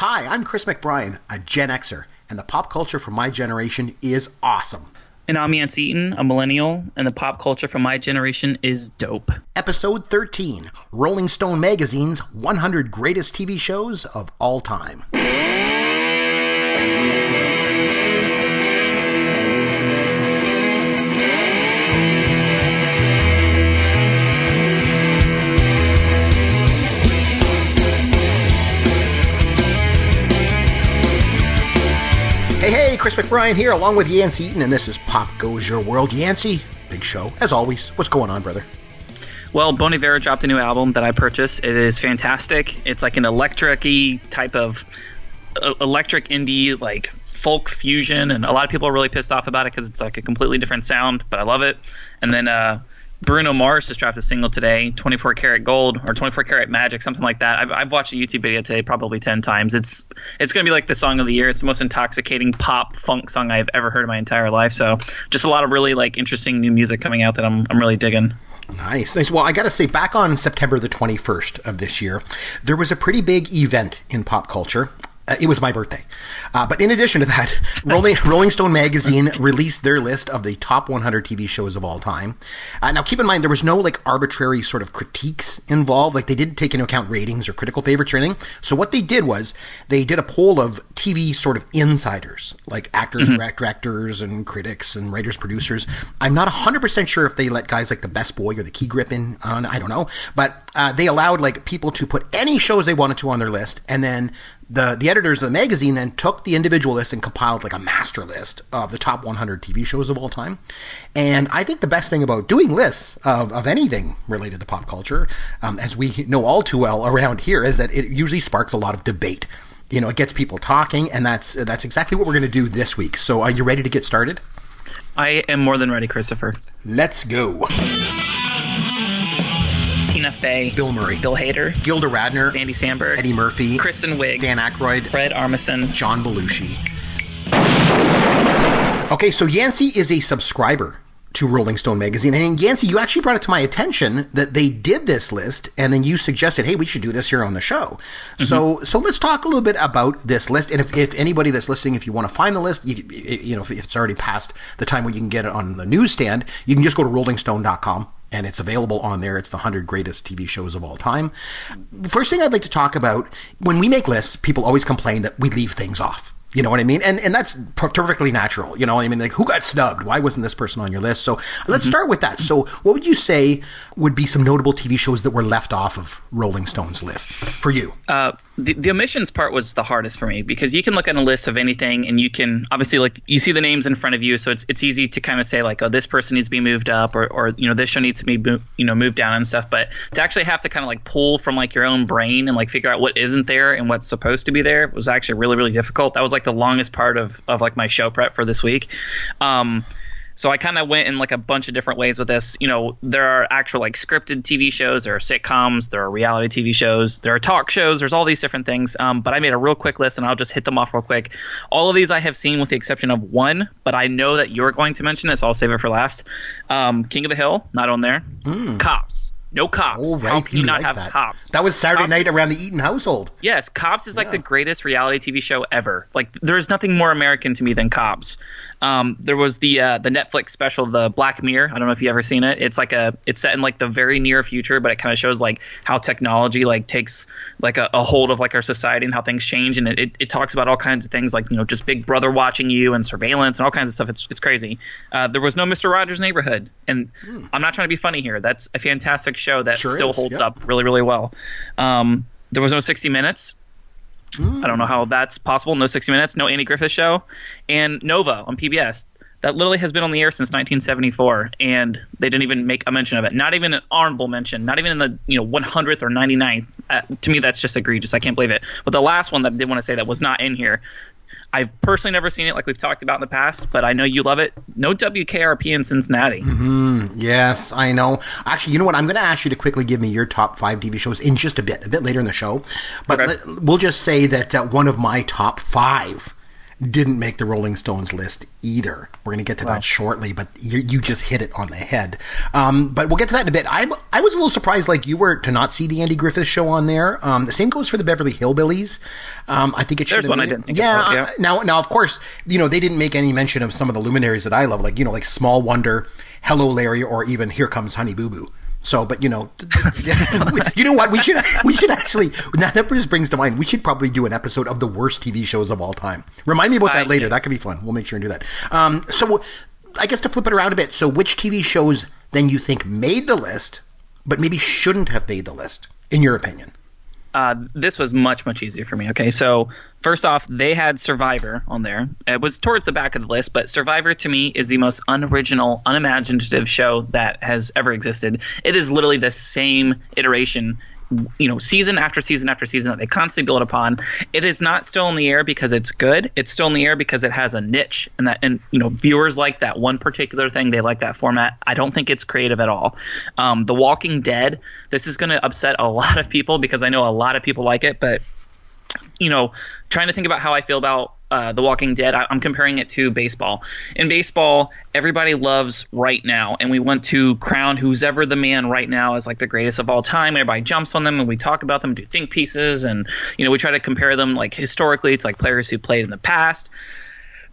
Hi, I'm Chris McBrien, a Gen Xer, and the pop culture from my generation is awesome. And I'm Yancy Eaton, a millennial, and the pop culture from my generation is dope. Episode 13, Rolling Stone Magazine's 100 Greatest TV Shows of All Time. Hey, Chris McBrien here, along with Yancy Eaton, and this is Pop Goes Your World. Yancy, big show, as always. What's going on, brother? Well, Bon Iver dropped a new album that I purchased. It is fantastic. It's like an electric-y type of electric indie, like folk fusion, and a lot of people are really pissed off about it because it's like a completely different sound, but I love it. And then Bruno Mars just dropped a single today, 24 Karat Gold or 24 Karat Magic, something like that. I've watched a YouTube video today probably 10 times. It's going to be like the song of the year. It's the most intoxicating pop funk song I've ever heard in my entire life. So just a lot of really like interesting new music coming out that I'm really digging. Nice. Well, I got to say, back on September the 21st of this year, there was a pretty big event in pop culture. It was my birthday. But in addition to that, Rolling Stone Magazine released their list of the top 100 TV shows of all time. Now, keep in mind, there was no like arbitrary sort of critiques involved. Like they didn't take into account ratings or critical favorites or anything. So what they did was they did a poll of TV sort of insiders, like actors, directors, and critics and writers, producers. I'm not 100% sure if they let guys like the Best Boy or the Key Grip in. I don't know. But they allowed like people to put any shows they wanted to on their list, and then the editors of the magazine then took the individual list and compiled like a master list of the top 100 TV shows of all time. And I think the best thing about doing lists of anything related to pop culture, as we know all too well around here, is that it usually sparks a lot of debate. You know, it gets people talking, and that's exactly what we're going to do this week. So are you ready to get started? I am more than ready, Christopher. Let's go. Tina Fey, Bill Murray, Bill Hader, Gilda Radner, Andy Samberg, Eddie Murphy, Kristen Wiig, Dan Aykroyd, Fred Armisen, John Belushi. Okay, so Yancy is a subscriber to Rolling Stone Magazine. And Yancy, you actually brought it to my attention that they did this list, and then you suggested, hey, we should do this here on the show. So let's talk a little bit about this list. And if anybody that's listening, if you want to find the list, you know, if it's already past the time when you can get it on the newsstand, you can just go to rollingstone.com. And it's available on there. It's the 100 greatest TV shows of all time. First thing I'd like to talk about, when we make lists, people always complain that we leave things off. You know what I mean? And that's perfectly natural. You know what I mean? Like, who got snubbed? Why wasn't this person on your list? So let's start with that. So what would you say would be some notable TV shows that were left off of Rolling Stone's list for you? The omissions part was the hardest for me because you can look at a list of anything and you can obviously like you see the names in front of you, so it's easy to kind of say like, oh, this person needs to be moved up or you know, this show needs to be moved down and stuff. But to actually have to kind of like pull from like your own brain and like figure out what isn't there and what's supposed to be there was actually really, really difficult. That was like the longest part of like my show prep for this week. So I kind of went in like a bunch of different ways with this. You know, there are actual like scripted TV shows, there are sitcoms, there are reality TV shows, there are talk shows, there's all these different things. But I made a real quick list and I'll just hit them off real quick. All of these I have seen with the exception of one, but I know that you're going to mention it, so I'll save it for last. King of the Hill, not on there. Cops. No Cops. Oh, right. How can you not have that. Cops? That was Saturday Cops night around the Eaton household. Yes, Cops is like the greatest reality TV show ever. Like, there's nothing more American to me than Cops. There was the Netflix special, the Black Mirror. I don't know if you ever seen it. It's set in like the very near future, but it kind of shows like how technology like takes like a hold of like our society and how things change. And it talks about all kinds of things like, you know, just Big Brother watching you and surveillance and all kinds of stuff. It's crazy. There was no Mr. Rogers' Neighborhood, and I'm not trying to be funny here. That's a fantastic show that still holds up really, really well. There was no 60 Minutes. I don't know how that's possible. No 60 Minutes, no Andy Griffith Show, and Nova on PBS. That literally has been on the air since 1974, and they didn't even make a mention of it. Not even an honorable mention. Not even in the 100th or 99th. To me, that's just egregious. I can't believe it. But the last one that I did want to say that was not in here, I've personally never seen it like we've talked about in the past, but I know you love it. No WKRP in Cincinnati. Yes, I know. Actually, you know what? I'm going to ask you to quickly give me your top 5 TV shows in just a bit later in the show. But we'll just say that one of my top 5 didn't make the Rolling Stones list either. We're going to get to that shortly, but you just hit it on the head. But we'll get to that in a bit. I was a little surprised, like you were, to not see the Andy Griffith Show on there. The same goes for the Beverly Hillbillies. I think it should have been. There's one I didn't think about, Now, of course, they didn't make any mention of some of the luminaries that I love, like Small Wonder, Hello Larry, or even Here Comes Honey Boo Boo. So, but you know what? We should actually. That just brings to mind. We should probably do an episode of the worst TV shows of all time. Remind me about that later. Yes. That could be fun. We'll make sure and do that. So, I guess to flip it around a bit. So, which TV shows then you think made the list, but maybe shouldn't have made the list, in your opinion? This was much, much easier for me. Okay, so first off, they had Survivor on there. It was towards the back of the list, but Survivor to me is the most unoriginal, unimaginative show that has ever existed. It is literally the same iteration, season after season after season that they constantly build upon. It is not still in the air because it's good. It's still in the air because it has a niche, and viewers like that one particular thing. They like that format. I don't think it's creative at all. The Walking Dead. This is going to upset a lot of people because I know a lot of people like it, but trying to think about how I feel about The Walking Dead, I'm comparing it to baseball. In baseball, everybody loves right now, and we want to crown who's ever the man right now as like the greatest of all time. Everybody jumps on them, and we talk about them, do think pieces, and we try to compare them like historically to like players who played in the past.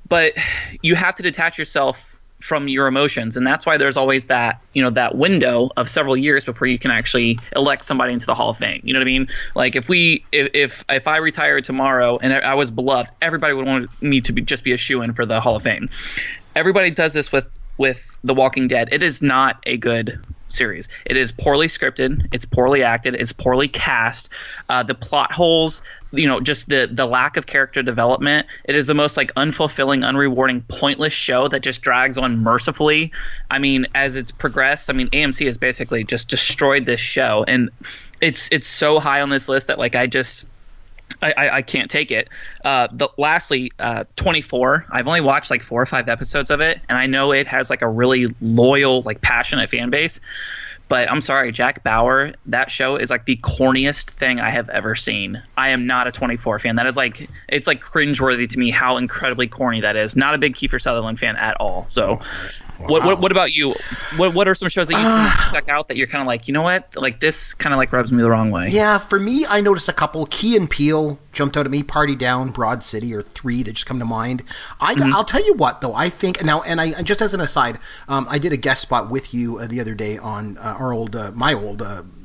But you have to detach yourself from your emotions, and that's why there's always that that window of several years before you can actually elect somebody into the Hall of Fame. You know what I mean? Like if I retired tomorrow and I was beloved, everybody would want me to just be a shoo-in for the Hall of Fame. Everybody does this with The Walking Dead. It is not a good series. It is poorly scripted. It's poorly acted. It's poorly cast. The plot holes, just the lack of character development. It is the most like unfulfilling, unrewarding, pointless show that just drags on mercifully. I mean, as it's progressed, AMC has basically just destroyed this show, and it's so high on this list that like I can't take it. Lastly, 24. I've only watched like 4 or 5 episodes of it, and I know it has like a really loyal, like passionate fan base. But I'm sorry, Jack Bauer, that show is like the corniest thing I have ever seen. I am not a 24 fan. That is like, it's like cringeworthy to me how incredibly corny that is. Not a big Kiefer Sutherland fan at all. So wow. What about you? What are some shows that you stuck out that you're kind of like, you know what? Like this kind of like rubs me the wrong way. Yeah, for me, I noticed a couple. Key and Peele jumped out at me. Party Down, Broad City are 3 that just come to mind. I'll tell you what, though. I think now, and I just as an aside, I did a guest spot with you the other day on my old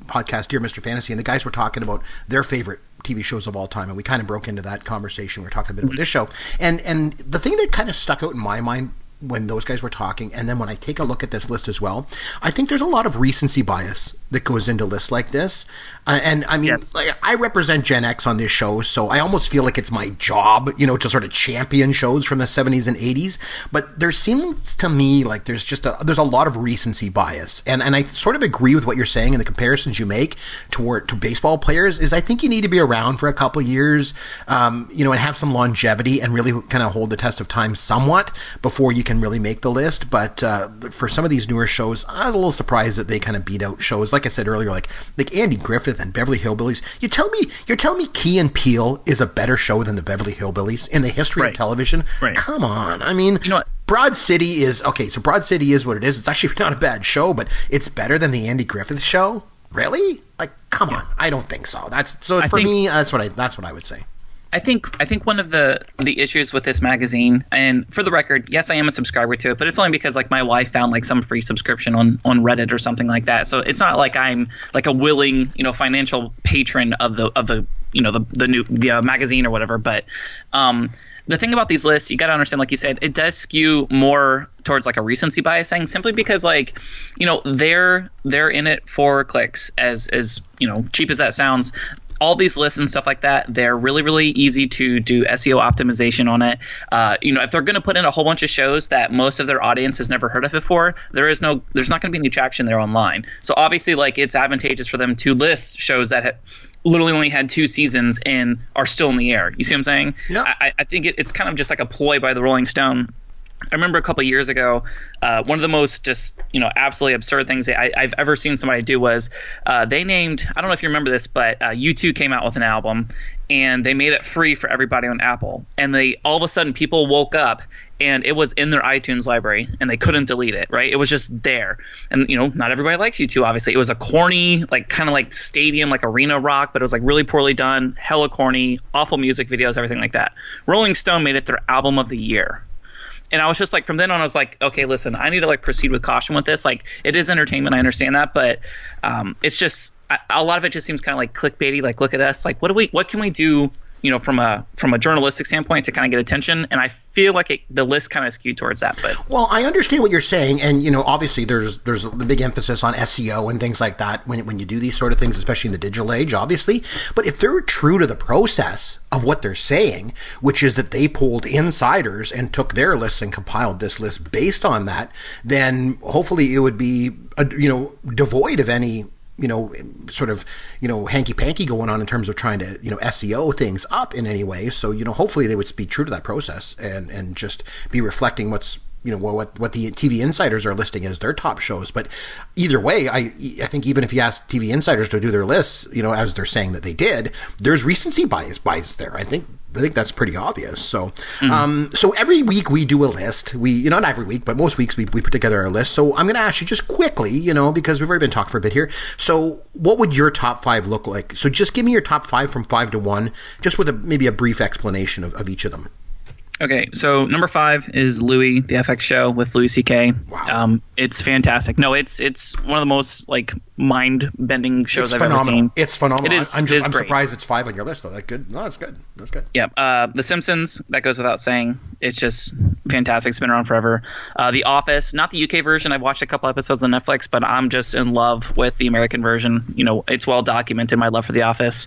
podcast, Dear Mr. Fantasy, and the guys were talking about their favorite TV shows of all time, and we kind of broke into that conversation. We were talking a bit about this show, and the thing that kind of stuck out in my mind when those guys were talking, and then when I take a look at this list as well, I think there's a lot of recency bias that goes into lists like this. And I mean, yes. Like, I represent Gen X on this show, so I almost feel like it's my job, to sort of champion shows from the 70s and 80s. But there seems to me like there's a lot of recency bias. And I sort of agree with what you're saying and the comparisons you make to baseball players is I think you need to be around for a couple years, and have some longevity and really kind of hold the test of time somewhat before you can really make the list. But for some of these newer shows, I was a little surprised that they kind of beat out shows like I said earlier, like Andy Griffith and Beverly Hillbillies. You're telling me Key and Peele is a better show than the Beverly Hillbillies in the history of television? Right. Come on. I mean, what? Broad City is okay. So Broad City is what it is. It's actually not a bad show, but it's better than the Andy Griffith Show. Really? Like, come on. I don't think so. That's what I would say. I think one of the issues with this magazine, and for the record, yes, I am a subscriber to it, but it's only because like my wife found like some free subscription on Reddit or something like that. So it's not like I'm like a willing, financial patron of the new magazine or whatever. But the thing about these lists, you got to understand, like you said, it does skew more towards like a recency bias thing, simply because like, they're in it for clicks, as cheap as that sounds. All these lists and stuff like that, they're really, really easy to do SEO optimization on it. If they're going to put in a whole bunch of shows that most of their audience has never heard of before, there's not going to be any traction there online. So obviously, like, it's advantageous for them to list shows that literally only had 2 seasons and are still in the air. You see what I'm saying? Yeah. I think it's kind of just like a ploy by the Rolling Stone I remember a couple of years ago, one of the most just, absolutely absurd things that I've ever seen somebody do was they named, I don't know if you remember this, but U2 came out with an album and they made it free for everybody on Apple. And all of a sudden people woke up and it was in their iTunes library and they couldn't delete it, right? It was just there. And, not everybody likes U2, obviously. It was a corny, kind of like stadium, like arena rock, but it was like really poorly done, hella corny, awful music videos, everything like that. Rolling Stone made it their album of the year. And I was just like, from then on, I was like, okay, listen, I need to proceed with caution with this. It is entertainment. I understand that. But it's just a lot of it just seems kind of like clickbaity. Look at us. What can we do, from a journalistic standpoint to kind of get attention? And I feel like the list kind of skewed towards that. But well, I understand what you're saying, and obviously there's the big emphasis on SEO and things like that when you do these sort of things, especially in the digital age, obviously. But if they're true to the process of what they're saying, which is that they polled insiders and took their lists and compiled this list based on that, then hopefully it would be devoid of any sort of, hanky-panky going on in terms of trying to, SEO things up in any way. So, hopefully they would be true to that process and just be reflecting what's, what the TV insiders are listing as their top shows. But either way, I think even if you ask TV insiders to do their lists, as they're saying that they did, there's recency bias there. I think that's pretty obvious. So, so every week we do a list. We, not every week, but most weeks we put together our list. So I'm going to ask you just quickly, because we've already been talking for a bit here. So what would your top 5 look like? So just give me your top 5 from 5 to 1, just with maybe a brief explanation of each of them. Okay, so number 5 is Louis, the FX show with Louis C.K. Wow. It's fantastic. No, it's one of the most mind-bending shows I've ever seen. It's phenomenal. I'm great. surprised it's 5 on your list though. That's good. No, that's good. That's good. Yeah. The Simpsons, that goes without saying. It's just fantastic. It's been around forever. The Office, not the UK version. I've watched a couple episodes on Netflix, but I'm just in love with the American version. It's well documented, my love for The Office.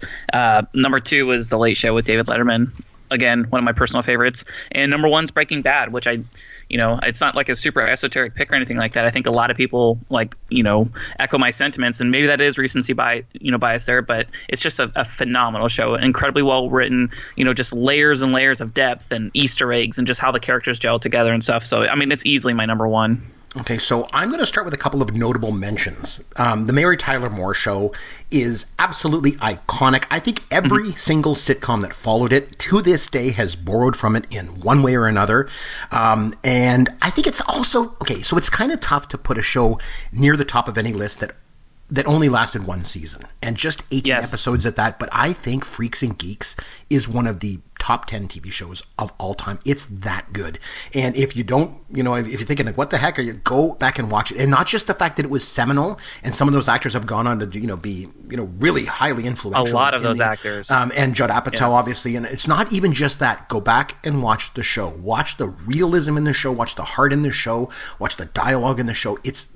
Number 2 was The Late Show with David Letterman. Again, one of my personal favorites. And number 1's Breaking Bad, which it's not like a super esoteric pick or anything like that. I think a lot of people echo my sentiments, and maybe that is recency bias there, but it's just a phenomenal show, incredibly well written, just layers and layers of depth and Easter eggs and just how the characters gel together and stuff. So, it's easily my number 1. Okay, so I'm going to start with a couple of notable mentions. The Mary Tyler Moore Show is absolutely iconic. I think every single sitcom that followed it to this day has borrowed from it in one way or another. And I think it's also, okay, so it's kind of tough to put a show near the top of any list that only lasted one season and just 18 episodes at that. But I think Freaks and Geeks is one of the top 10 TV shows of all time. It's that good. And if you don't, if you're thinking, what the heck are you, go back and watch it. And not just the fact that it was seminal, and some of those actors have gone on to, be, really highly influential. A lot of those actors. And Judd Apatow, obviously. And it's not even just that. Go back and watch the show. Watch the realism in the show. Watch the heart in the show. Watch the dialogue in the show. It's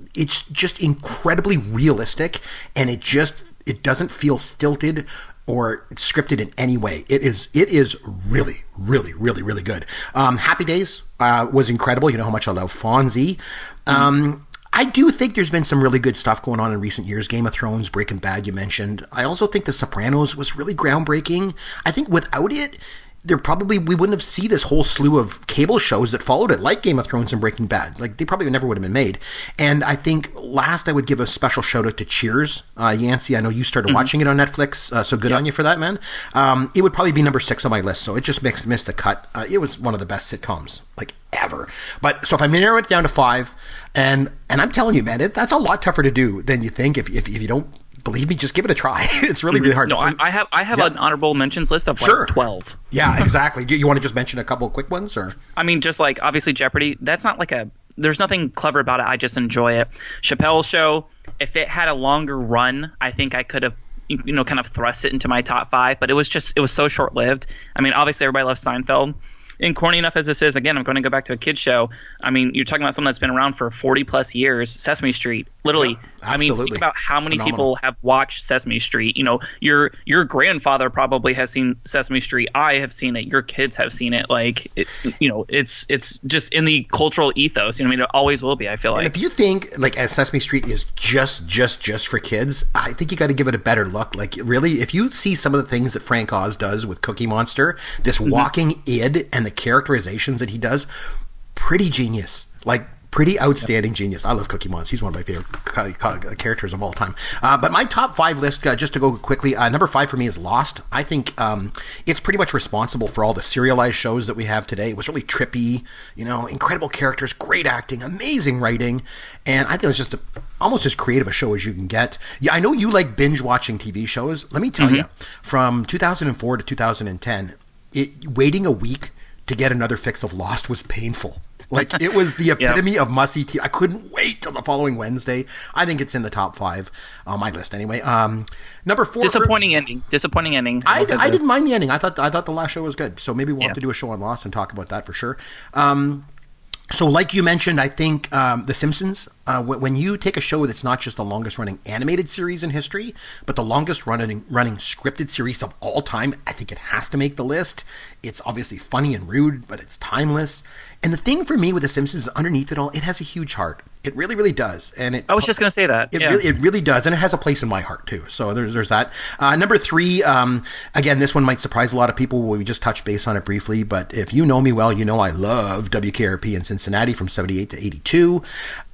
just incredibly realistic, and it doesn't feel stilted or scripted in any way. It is really, really, really, really good. Happy Days was incredible. You know how much I love Fonzie. I do think there's been some really good stuff going on in recent years. Game of Thrones, Breaking Bad, you mentioned. I also think The Sopranos was really groundbreaking. I think without it, we wouldn't have seen this whole slew of cable shows that followed it, like Game of Thrones and Breaking Bad. They probably never would have been made. And I think last I would give a special shout out to Cheers. Yancy, I know you started watching it on Netflix, so good on you for that, man. It would probably be number 6 on my list, so it just missed the cut. It was one of the best sitcoms, ever. But so if I narrow it down to 5, and I'm telling you, man, that's a lot tougher to do than you think if you don't believe me, just give it a try. It's really, really hard. No, I have an honorable mentions list of 12. Yeah, exactly. Do you want to just mention a couple of quick ones, or? Just obviously Jeopardy. That's not there's nothing clever about it. I just enjoy it. Chappelle's Show. If it had a longer run, I think I could have kind of thrust it into my top 5. But it was so short lived. Obviously everybody loves Seinfeld. And corny enough as this is, again, I'm going to go back to a kid's show. You're talking about something that's been around for 40 plus years, Sesame Street. Literally. Yeah, think about how many people have watched Sesame Street. Your grandfather probably has seen Sesame Street. I have seen it. Your kids have seen it. It's just in the cultural ethos. It always will be, I feel like. And if you think as Sesame Street is just for kids, I think you got to give it a better look. Really, if you see some of the things that Frank Oz does with Cookie Monster, this walking id and the characterizations that he does, pretty genius. Like, pretty outstanding genius. I love Cookie Monster. He's one of my favorite characters of all time. But my top 5 list, just to go quickly, number 5 for me is Lost. I think it's pretty much responsible for all the serialized shows that we have today. It was really trippy, incredible characters, great acting, amazing writing, and I think it was just almost as creative a show as you can get. Yeah, I know you like binge watching TV shows. Let me tell you, from 2004 to 2010, waiting a week to get another fix of Lost was painful. Like, it was the epitome of must-see TV. I couldn't wait till the following Wednesday. I think it's in the top 5 on my list anyway. Number 4. Disappointing ending. I didn't mind the ending. I thought the last show was good. So maybe we'll have to do a show on Lost and talk about that for sure. So like you mentioned, I think The Simpsons, when you take a show that's not just the longest running animated series in history, but the longest running scripted series of all time, I think it has to make the list. It's obviously funny and rude, but it's timeless. And the thing for me with The Simpsons is underneath it all, it has a huge heart. It really, really does. And I was just going to say that. It really does. And it has a place in my heart, too. So there's that. Number 3, again, this one might surprise a lot of people. We just touched base on it briefly. But if you know me well, you know I love WKRP in Cincinnati from 78 to 82.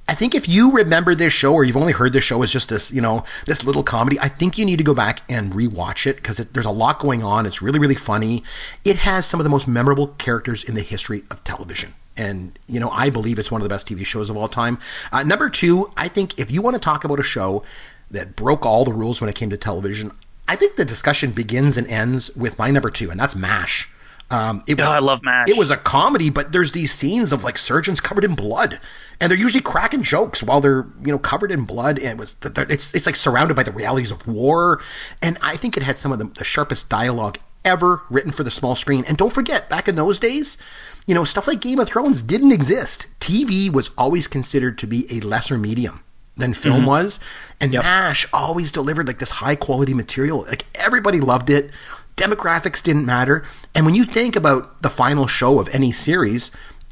I think if you remember this show, or you've only heard this show as just this, this little comedy, I think you need to go back and rewatch it because there's a lot going on. It's really, really funny. It has some of the most memorable characters in the history of television. And, I believe it's one of the best TV shows of all time. Number 2, I think if you want to talk about a show that broke all the rules when it came to television, I think the discussion begins and ends with my number 2, and that's MASH. I love MASH. It was a comedy, but there's these scenes of like surgeons covered in blood, and they're usually cracking jokes while they're covered in blood, and it's like surrounded by the realities of war. And I think it had some of the sharpest dialogue ever written for the small screen. And don't forget, back in those days, stuff like Game of Thrones didn't exist. TV was always considered to be a lesser medium than film was, and MASH always delivered like this high quality material. Like, everybody loved it. Demographics didn't matter. And when you think about the final show of any series,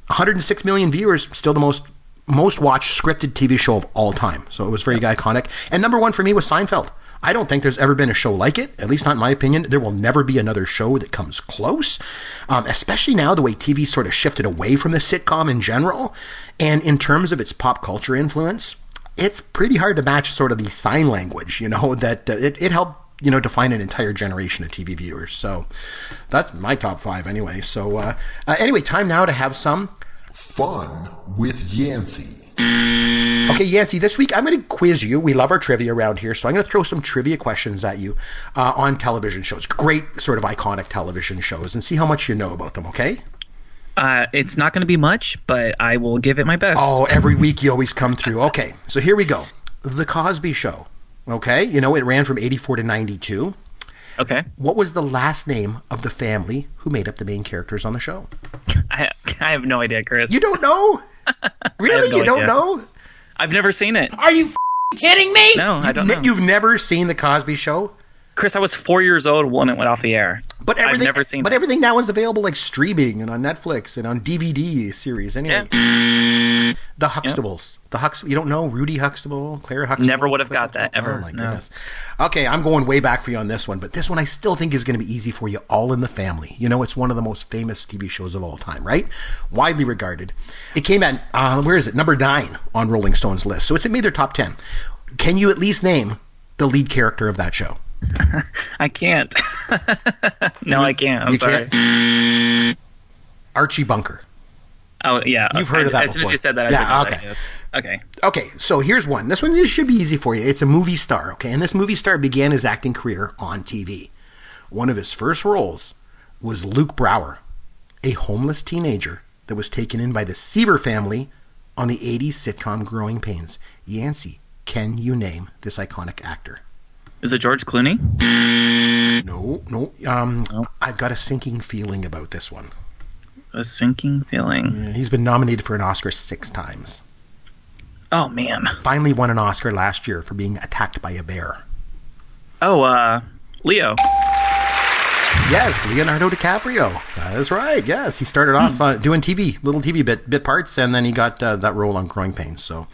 106 million viewers, still the most watched scripted TV show of all time. So it was very iconic. And number 1 for me was Seinfeld. I don't think there's ever been a show like it, at least not in my opinion. There will never be another show that comes close, especially now the way TV sort of shifted away from the sitcom in general. And in terms of its pop culture influence, it's pretty hard to match sort of the sign language, that it helped define an entire generation of TV viewers. So that's my top 5 anyway. So anyway, time now to have some fun with Yancy. Okay, Yancy, this week I'm going to quiz you. We love our trivia around here, so I'm going to throw some trivia questions at you on television shows. Great sort of iconic television shows, and see how much you know about them, okay? It's not going to be much, but I will give it my best. Oh, every week you always come through. Okay, so here we go. The Cosby Show. Okay, it ran from 84 to 92. Okay. What was the last name of the family who made up the main characters on the show? I have no idea, Chris. You don't know? Really? You don't know? I've never seen it. Are you kidding me? No, I don't know. You've never seen The Cosby Show? Chris, I was 4 years old when it went off the air. But I've never seen it. But everything now is available like streaming and on Netflix and on DVD series anyway. Yeah. The Huxtables. You don't know Rudy Huxtable, Claire Huxtable? Never would have got that, ever. Oh my goodness. Okay, I'm going way back for you on this one, but this one I still think is going to be easy for you. All in the Family. It's one of the most famous TV shows of all time, right? Widely regarded. It came at, number 9 on Rolling Stone's list. So it's made their top 10. Can you at least name the lead character of that show? I can't. No, I can't. I'm sorry. Can't? Archie Bunker. Oh, yeah. You've heard of that as before. soon as you said that, I yeah, did. Yes. Okay. Okay, so here's one. This should be easy for you. It's a movie star, okay? And this movie star began his acting career on TV. One of his first roles was Luke Brower, a homeless teenager that was taken in by the Seaver family on the 80s sitcom Growing Pains. Yancy, can you name this iconic actor? Is it George Clooney? No. I've got a sinking feeling about this one. A sinking feeling. Yeah, he's been nominated for an Oscar 6 times. Oh, man. Finally won an Oscar last year for being attacked by a bear. Oh, Leo. Yes, Leonardo DiCaprio. That is right. Yes, he started off doing little TV bit parts, and then he got that role on Growing Pains. So,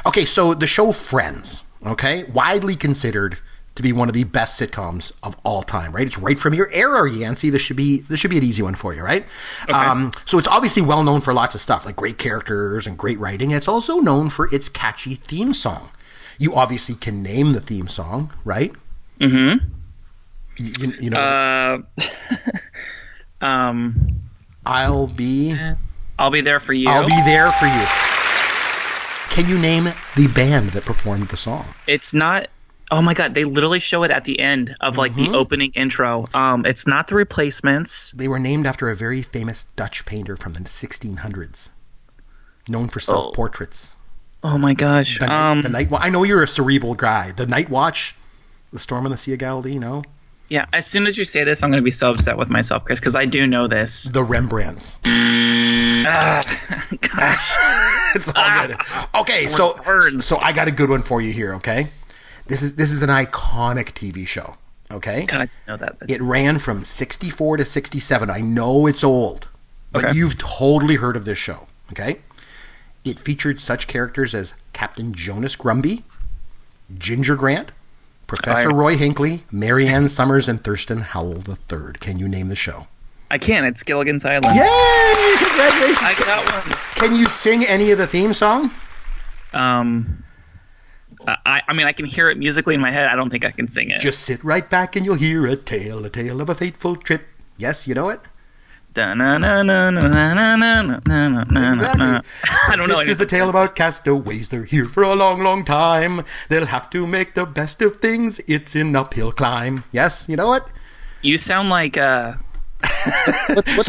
okay, so the show Friends, okay, widely considered to be one of the best sitcoms of all time, right? It's right from your era, Yancy. This should be an easy one for you, right? Okay. So it's obviously well known for lots of stuff, like great characters and great writing. It's also known for its catchy theme song. You obviously can name the theme song, right? Mm-hmm. You know. I'll be there for you. I'll be there for you. Can you name the band that performed the song? It's not. Oh my God! They literally show it at the end of like the opening intro. It's not the Replacements. They were named after a very famous Dutch painter from the 1600s, known for self-portraits. Oh my gosh! The Night. I know you're a cerebral guy. The Night Watch, The Storm on the Sea of Galilee. No. Yeah. As soon as you say this, I'm going to be so upset with myself, Chris, because I do know this. The Rembrandts. Gosh. It's all good. Okay, so I got a good one for you here. Okay, this is an iconic TV show. Okay, God, I didn't know that. It ran from 64 to 67. I know it's old, but you've totally heard of this show. Okay, it featured such characters as Captain Jonas Grumby, Ginger Grant, Professor Roy Hinckley, Marianne Summers, and Thurston Howell III. Can you name the show? I can. It's Gilligan's Island. Yay! Congratulations. I got one. Can you sing any of the theme song? I mean, I can hear it musically in my head. I don't think I can sing it. Just sit right back and you'll hear a tale of a fateful trip. Yes, you know it? Exactly. I don't know. This is the tale about castaways. They're here for a long, long time. They'll have to make the best of things. It's an uphill climb. Yes, you know it? You sound like so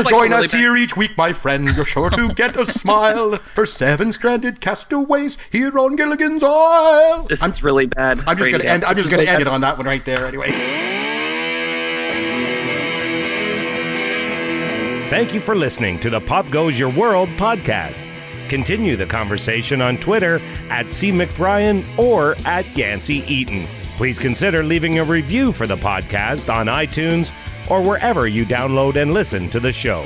join us here each week, my friend. You're sure to get a smile for 7 stranded castaways here on Gilligan's Isle. This is really bad. I'm just going to end it on that one right there anyway. Thank you for listening to the Pop Goes Your World podcast. Continue the conversation on Twitter at @CMcBrien or @Yancy Eaton. Please consider leaving a review for the podcast on iTunes or wherever you download and listen to the show.